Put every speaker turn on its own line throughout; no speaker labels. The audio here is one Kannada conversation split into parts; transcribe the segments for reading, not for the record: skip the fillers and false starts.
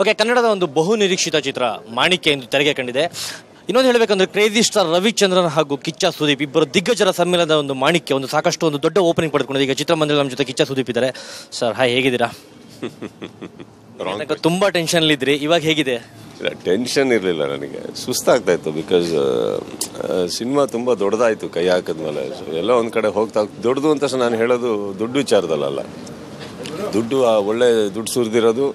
ಓಕೆ, ಕನ್ನಡದ ಒಂದು ಬಹು ನಿರೀಕ್ಷಿತ ಚಿತ್ರ ಮಾಣಿಕ್ಯ ಎಂದು ತೆರೆಗೆ ಕಂಡಿದೆ. ಇನ್ನೊಂದು ಹೇಳಬೇಕಂದ್ರೆ ಕ್ರೇಜಿ ಸ್ಟಾರ್ ರವಿಚಂದ್ರನ್ ಹಾಗೂ ಕಿಚ್ಚ ಸುದೀಪ್ ಇಬ್ಬರು ದಿಗ್ಗಜರ ಸಮ್ಮೇಳನದ ಒಂದು ಮಾಣಿಕ್ಯ ಒಂದು ಸಾಕಷ್ಟು ಒಂದು ದೊಡ್ಡ ಓಪನಿಂಗ್ ಪಡೆದುಕೊಂಡಿದೆ. ಈಗ ಚಿತ್ರಮಂದಿರ ನಮ್ಮ ಜೊತೆ ಕಿಚ್ಚ ಸುದೀಪ್ ಇದ್ದಾರೆ. ಸರ್ ಹಾಯ್, ಹೇಗಿದ್ದೀರಾ? ತುಂಬಾ ಟೆನ್ಷನ್ ಇದ್ರಿ, ಇವಾಗ ಹೇಗಿದೆ?
ಟೆನ್ಷನ್ ಇರಲಿಲ್ಲ, ನನಗೆ ಸುಸ್ತಾಗ್ತಾ ಇತ್ತು. ಬಿಕಾಸ್ ಸಿನಿಮಾ ತುಂಬ ದೊಡ್ಡದಾಯಿತು ಕೈ ಹಾಕಿದ್ಮೇಲೆ. ಎಲ್ಲ ಒಂದು ಕಡೆ ಹೋಗ್ತಾ ದೊಡ್ಡದು ಅಂತ ನಾನು ಹೇಳೋದು ದುಡ್ಡು ವಿಚಾರದಲ್ಲ. ದುಡ್ಡು ಒಳ್ಳೆ ದುಡ್ಡು ಸುರಿದಿರೋದು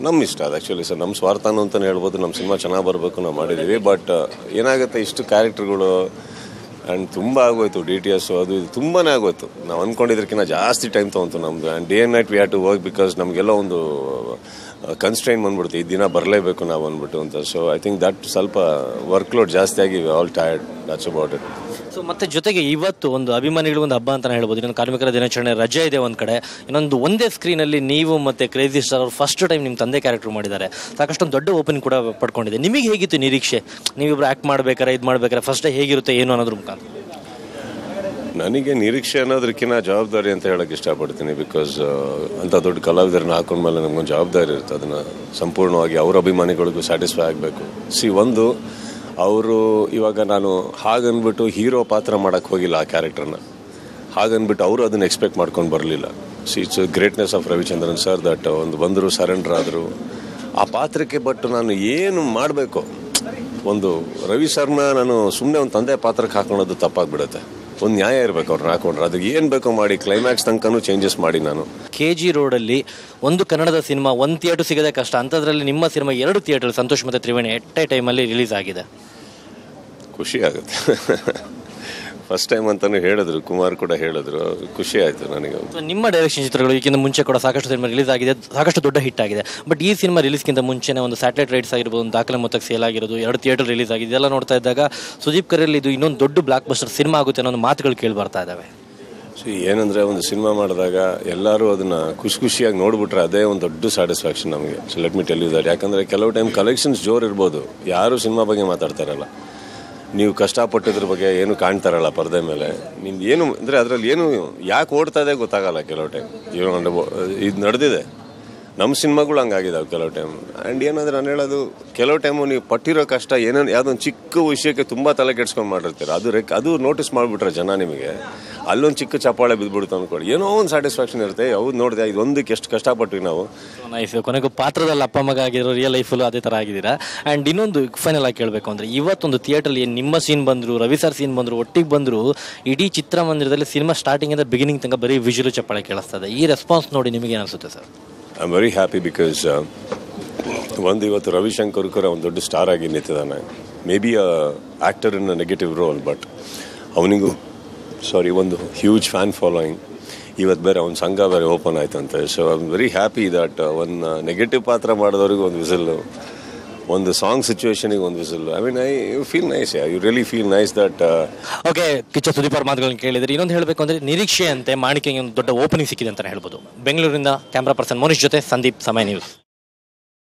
ನಮ್ಮ ಇಷ್ಟ. ಅದು ಆ್ಯಕ್ಚುಲಿ ಸರ್ ನಮ್ಮ ಸ್ವಾರ್ಥನೂ ಅಂತಲೇ ಹೇಳ್ಬೋದು. ನಮ್ಮ ಸಿನಿಮಾ ಚೆನ್ನಾಗಿ ಬರಬೇಕು ನಾವು ಮಾಡಿದ್ದೀವಿ. ಬಟ್ ಏನಾಗುತ್ತೆ, ಇಷ್ಟು ಕ್ಯಾರೆಕ್ಟರ್ಗಳು ಆ್ಯಂಡ್ ತುಂಬ ಆಗೋಯ್ತು. DTS ಅದು ಇದು ತುಂಬಾ ಆಗೋಯ್ತು. ನಾವು ಅಂದ್ಕೊಂಡಿದ್ದಕ್ಕಿಂತ ಜಾಸ್ತಿ ಟೈಮ್ ತೊಗೊಂತು ನಮ್ಮದು. And day and night we have to work because ನಮಗೆಲ್ಲ ಒಂದು ಕನ್ಸ್ಟ್ರೈನ್ ಬಂದ್ಬಿಡ್ತು, ಈ ದಿನ ಬರಲೇಬೇಕು ನಾವು ಅಂದ್ಬಿಟ್ಟು ಅಂತ. ಸೊ ಐ ಥಿಂಕ್ ದಟ್ ಸ್ವಲ್ಪ ವರ್ಕ್ಲೋಡ್ ಜಾಸ್ತಿ ಆಗಿ all tired, that's about it.
So ಮತ್ತೆ ಜೊತೆಗೆ ಇವತ್ತು ಒಂದು ಅಭಿಮಾನಿಗಳು ಒಂದು ಹಬ್ಬ ಅಂತಲೇ ಹೇಳ್ಬೋದು. ಇನ್ನೊಂದು ಕಾರ್ಮಿಕರ ದಿನಾಚರಣೆ ರಜೆ ಇದೆ ಒಂದು ಕಡೆ. ಇನ್ನೊಂದು ಒಂದೇ ಸ್ಕ್ರೀನಲ್ಲಿ ನೀವು ಮತ್ತು ಕ್ರೇಜಿ ಸ್ಟಾರ್ ಅವರು ಫಸ್ಟ್ ಟೈಮ್ ನಿಮ್ಮ ತಂದೆ ಕ್ಯಾರೆಕ್ಟರ್ ಮಾಡಿದ್ದಾರೆ. ಸಾಕಷ್ಟು ದೊಡ್ಡ ಓಪನಿಂಗ್ ಕೂಡ ಪಡ್ಕೊಂಡಿದೆ. ನಿಮಗೆ ಹೇಗಿತ್ತು ನಿರೀಕ್ಷೆ? ನೀವಿಬ್ಬರು ಆ್ಯಕ್ಟ್ ಮಾಡ್ಬೇಕಾರೆ ಇದು ಮಾಡ್ಬೇಕಾರೆ ಫಸ್ಟ್ ಡೇ ಹೇಗಿರುತ್ತೆ ಏನು ಅನ್ನೋದ್ರ ಮುಖಾಂತರ?
ನನಗೆ ನಿರೀಕ್ಷೆ ಅನ್ನೋದಕ್ಕಿಂತ ಜವಾಬ್ದಾರಿ ಅಂತ ಹೇಳೋಕ್ಕೆ ಇಷ್ಟಪಡ್ತೀನಿ. ಬಿಕಾಸ್ ಅಂಥ ದೊಡ್ಡ ಕಲಾವಿದರನ್ನ ಹಾಕೊಂಡ್ಮೇಲೆ ನಮಗೊಂದು ಜವಾಬ್ದಾರಿ ಇರುತ್ತೆ. ಅದನ್ನು ಸಂಪೂರ್ಣವಾಗಿ ಅವ್ರ ಅಭಿಮಾನಿಗಳಿಗೂ ಸ್ಯಾಟಿಸ್ಫೈ ಆಗಬೇಕು. ಒಂದು ಅವರು ಇವಾಗ ನಾನು ಹಾಗನ್ಬಿಟ್ಟು ಹೀರೋ ಪಾತ್ರ ಮಾಡೋಕ್ಕೆ ಹೋಗಿಲ್ಲ ಆ ಕ್ಯಾರೆಕ್ಟರ್ನ. ಹಾಗನ್ಬಿಟ್ಟು ಅವರು ಅದನ್ನು ಎಕ್ಸ್ಪೆಕ್ಟ್ ಮಾಡ್ಕೊಂಡು ಬರಲಿಲ್ಲ. It's greatness of Ravichandran sir that ಒಂದು ಬಂದರು, ಸರೆಂಡರ್ ಆದರು ಆ ಪಾತ್ರಕ್ಕೆ. ಬಟ್ ನಾನು ಏನು ಮಾಡಬೇಕು, ಒಂದು ರವಿ ಸರ್ನ ನಾನು ಸುಮ್ಮನೆ ಒಂದು ತಂದೆ ಪಾತ್ರಕ್ಕೆ ಹಾಕೊಳ್ಳೋದು ತಪ್ಪಾಗ್ಬಿಡುತ್ತೆ. ಒಂದು ನ್ಯಾಯ ಇರಬೇಕು ಅವ್ರನ್ನ ಹಾಕೊಂಡ್ರೆ. ಅದಕ್ಕೆ ಏನು ಬೇಕೋ ಮಾಡಿ ಕ್ಲೈಮ್ಯಾಕ್ಸ್ ತನಕನೂ ಚೇಂಜಸ್ ಮಾಡಿ. ನಾನು
KG ರೋಡಲ್ಲಿ ಒಂದು ಕನ್ನಡದ ಸಿನಿಮಾ ಒಂದು ಥಿಯೇಟರ್ ಸಿಗೋದೇ ಕಷ್ಟ, ಅಂಥದ್ರಲ್ಲಿ ನಿಮ್ಮ ಸಿನಿಮಾ 2 ಥಿಯೇಟರ್ ಸಂತೋಷ್ ಮತ್ತು ತ್ರಿವೇಣಿ ಎಟ್ ಎ ಟೈಮಲ್ಲಿ ರಿಲೀಸ್ ಆಗಿದೆ.
ಖುಷಿ ಆಗುತ್ತೆ. ಫಸ್ಟ್ ಟೈಮ್ ಅಂತಲೂ ಹೇಳಿದ್ರು, ಕುಮಾರ್ ಕೂಡ ಹೇಳಿದ್ರು, ಖುಷಿ ಆಯಿತು ನನಗೆ.
ನಿಮ್ಮ ಡೈರೆಕ್ಷನ್ ಚಿತ್ರಗಳು ಈಗಿಂತ ಮುಂಚೆ ಕೂಡ ಸಾಕಷ್ಟು ಸಿನಿಮಾ ರಿಲೀಸ್ ಆಗಿದೆ, ಸಾಕಷ್ಟು ದೊಡ್ಡ ಹಿಟ್ ಆಗಿದೆ. ಬಟ್ ಈ ಸಿನಿಮಾ ರಿಲೀಸ್ಗಿಂತ ಮುಂಚೆನೇ ಒಂದು ಸ್ಯಾಟಲೈಟ್ ರೈಟ್ಸ್ ಆಗಿರ್ಬೋದು, ಒಂದು ದಾಖಲೆ ಮೊತ್ತಕ್ಕೆ ಸೇಲ್ ಆಗಿರೋದು, 2 ಥಿಯೇಟರ್ ರಿಲೀಸ್ ಆಗಿದೆ. ಇದೆಲ್ಲ ನೋಡ್ತಾ ಇದ್ದಾಗ ಸುದೀಪ್ ಕರೆಯಲ್ಲಿ ಇದು ಇನ್ನೊಂದು ದೊಡ್ಡ ಬ್ಲಾಕ್ ಬಸ್ಟರ್ ಸಿನಿಮಾ ಆಗುತ್ತೆ ಅನ್ನೋ ಒಂದು ಮಾತುಗಳು ಕೇಳಿ ಬರ್ತಾ ಇದ್ದಾವೆ.
ಸೊ ಏನಂದರೆ, ಒಂದು ಸಿನಿಮಾ ಮಾಡಿದಾಗ ಎಲ್ಲರೂ ಅದನ್ನು ಖುಷಿಯಾಗಿ ನೋಡಿಬಿಟ್ರೆ ಅದೇ ಒಂದು ದೊಡ್ಡ ಸ್ಯಾಟಿಸ್ಫ್ಯಾಕ್ಷನ್ ನಮಗೆ. So let me tell you that. ಯಾಕಂದರೆ ಕೆಲವು ಟೈಮ್ ಕಲೆಕ್ಷನ್ಸ್ ಜೋರು ಇರ್ಬೋದು, ಯಾರು ಸಿನಿಮಾ ಬಗ್ಗೆ ಮಾತಾಡ್ತಾರಲ್ಲ. ನೀವು ಕಷ್ಟಪಟ್ಟಿದ್ರ ಬಗ್ಗೆ ಏನು ಕಾಣ್ತಾರಲ್ಲ ಪರದೆ ಮೇಲೆ. ನಿಮ್ದು ಏನು ಅಂದರೆ ಅದರಲ್ಲಿ ಏನು ಯಾಕೆ ಓಡ್ತಾ ಇದೆ ಗೊತ್ತಾಗಲ್ಲ ಕೆಲವು ಟೈಮ್. ಇದು ನಡೆದಿದೆ, ನಮ್ಮ ಸಿನಿಮಾಗಳು ಹಂಗಾಗಿದ್ದಾವೆ ಕೆಲವು ಟೈಮ್. ಆ್ಯಂಡ್ ಏನಂದರೆ ನಾನು ಹೇಳೋದು, ಕೆಲವು ಟೈಮು ನೀವು ಪಟ್ಟಿರೋ ಕಷ್ಟ ಏನೇನು ಯಾವುದೊಂದು ಚಿಕ್ಕ ವಿಷಯಕ್ಕೆ ತುಂಬ ತಲೆ ಕೆಡ್ಸ್ಕೊಂಡು ಮಾಡಿರ್ತೀರ. ಅದು ನೋಟಿಸ್ ಮಾಡಿಬಿಟ್ರೆ ಜನ ನಿಮಗೆ ಅಲ್ಲೊಂದು ಚಿಕ್ಕ ಚಪ್ಪಾಳೆ ಬಿದ್ದುಬಿಡ್ತು ಅಂದ್ಕೊಳ್ಳಿ, ಏನೋ ಒಂದು ಸ್ಯಾಟಿಸ್ಫ್ಯಾಕ್ಷನ್ ಇರುತ್ತೆ. ಹೌದು ನೋಡಿದೆ, ಇದೊಂದಕ್ಕೆ ಎಷ್ಟು ಕಷ್ಟಪಟ್ವಿ ನಾವು.
ನೈಸ್. ಕೊನೆಗೂ ಪಾತ್ರದಲ್ಲಿ ಅಪ್ಪ ಮಗ ಆಗಿರೋ ರಿಯಲ್ ಲೈಫಲ್ಲೂ ಅದೇ ಥರ ಆಗಿದ್ದೀರಾ. ಆ್ಯಂಡ್ ಇನ್ನೊಂದು ಫೈನಲ್ ಆಗಿ ಕೇಳಬೇಕು ಅಂದರೆ, ಇವತ್ತೊಂದು ಥಿಯೇಟ್ರಲ್ಲಿ ನಿಮ್ಮ ಸೀನ್ ಬಂದರು, ರವಿ ಸರ್ ಸೀನ್ ಬಂದರು, ಒಟ್ಟಿಗೆ ಬಂದರು, ಇಡೀ ಚಿತ್ರಮಂದಿರದಲ್ಲಿ ಸಿನಿಮಾ ಸ್ಟಾರ್ಟಿಂಗಿಂದ ಬಿಗಿನಿಂಗ್ ತನಕ ಬರೀ ವಿಜುವಲ್ ಚಪ್ಪಾಳೆ ಕೇಳಿಸ್ತದೆ. ಈ ರೆಸ್ಪಾನ್ಸ್ ನೋಡಿ ನಿಮಗೆ ಅನಿಸುತ್ತೆ sir?
I am very happy because ಇವತ್ತು ರವಿಶಂಕರ್ ಕೂಡ ಒಂದು ದೊಡ್ಡ ಸ್ಟಾರ್ ಆಗಿ ನಿಂತಿದ್ದಾನೆ. May be actor in a negative role, but ಅವನಿಗೂ ಒಂದು ಹ್ಯೂಜ್ ಫ್ಯಾನ್ ಫಾಲೋಯಿಂಗ್. ಇವತ್ತು ಬೇರೆ ಅವ್ನ ಸಂಘ ಬೇರೆ ಓಪನ್ ಆಯ್ತಂತೆ. So I am very happy that ಒಂದು ನೆಗೆಟಿವ್ ಪಾತ್ರ ಮಾಡಿದವ್ರಿಗೆ ಒಂದು ವಿಸಿಲ್ಲು, ಒಂದು ಸಾಂಗ್ ಸಿಚುವೇಶನಿಗೆ ಒಂದು whistle. I mean you feel nice, you really feel nice that.
Okay, Kichcha Sudeep ಅವ್ರ ಮಾತುಗಳನ್ನ ಕೇಳಿದ್ರೆ ಇನ್ನೊಂದು ಹೇಳಬೇಕು ಅಂದರೆ, ನಿರೀಕ್ಷೆ ಅಂತೆ ಮಾಣಿಕ್ಯಗೆ ಒಂದು ದೊಡ್ಡ ಓಪನಿಂಗ್ ಸಿಕ್ಕಿದೆ ಅಂತಲೇ ಹೇಳ್ಬೋದು. ಬೆಂಗಳೂರಿಂದ ಕ್ಯಾಮ್ರಾ ಪರ್ಸನ್ ಮೋನಿಶ್ ಜೊತೆ ಸಂದೀಪ್, ಸಮಯ ನ್ಯೂಸ್.